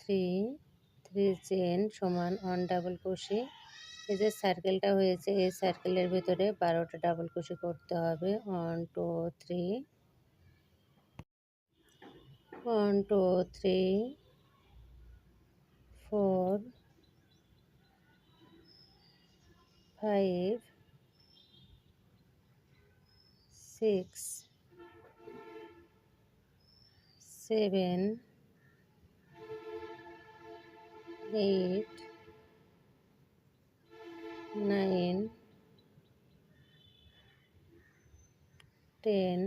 Three, three chain সমান 1 double crochet. এই যে সার্কেলটা হয়েছে এই সার্কেলের ভিতরে 12টা ডাবল ক্রোশে করতে হবে। 1 2 3, 1 2 3 4 5 6 7 8 9 10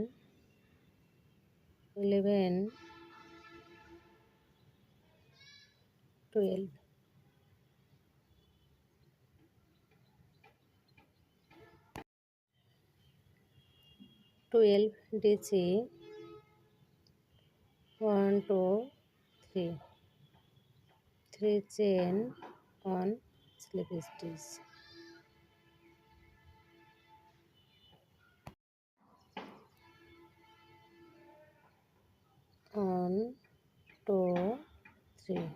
11 12। 12 ডিচে 1 2 3, 3 chain on slip stitch। 1 2 3।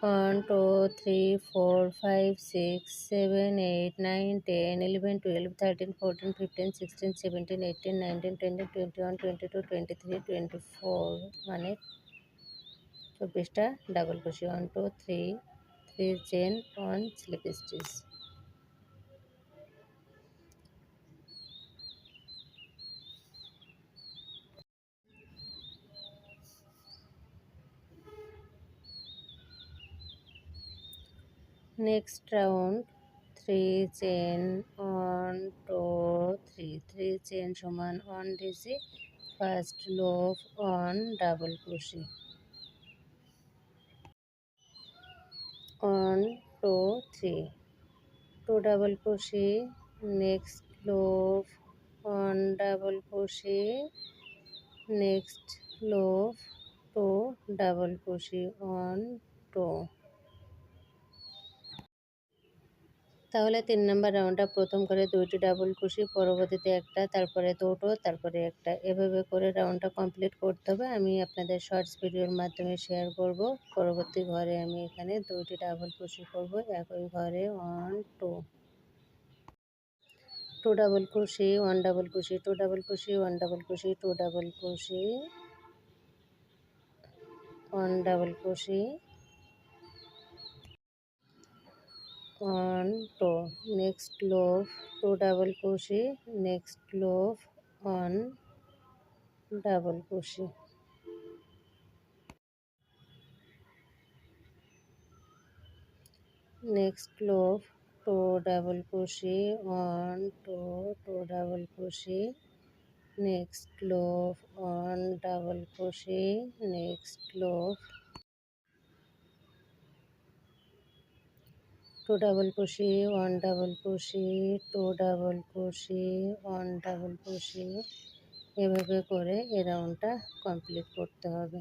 One, two, three, four, five, six, 7, 8, 9, 10, 11, 12, 13, 14, 15, 16, 17, 18, 19, 20, 21, 22, 23, 24 মানে 24টা double crochet. 1 2 3, 3 chain on slip stitch। Next round 3 chain 1 2 3, 3 chain সমান 1 DC first loop on double crochet. 1 2 3, 2 double crochet, next loop 1 double crochet, next loop two double crochet 1 2। তাহলে 3 number রাউন্ডটা প্রথম করে 2টি double কুশি, পরবর্তীতে একটা, তারপরে দুটো, তারপরে একটা, এভাবে করে রাউন্ডটা কমপ্লিট করতে হবে। আমি আপনাদের শর্টস ভিডিওর মাধ্যমে শেয়ার করব। পরবর্তী ঘরে আমি এখানে 2টি ডাবল কুশি করব একই ঘরে 1 2। 2 ডাবল কুশি 1 ডাবল কুশি 2 ডাবল কুশি 1 ডাবল কুশি 2 double crochet 1 double crochet 1 2। Next loop 2 double কুশি, নেক্সট loop 1 ডাবল কুশি। Next loop 2 double crochet 1 2 2 double কুশি, নেক্সট loop 1 ডাবল কুশি, next loop 2 double crochet 1 double কুশি 2 ডাবল কুশি 1 ডাবল কুশি, এভাবে করে এই রাউন্ডটা কমপ্লিট করতে হবে।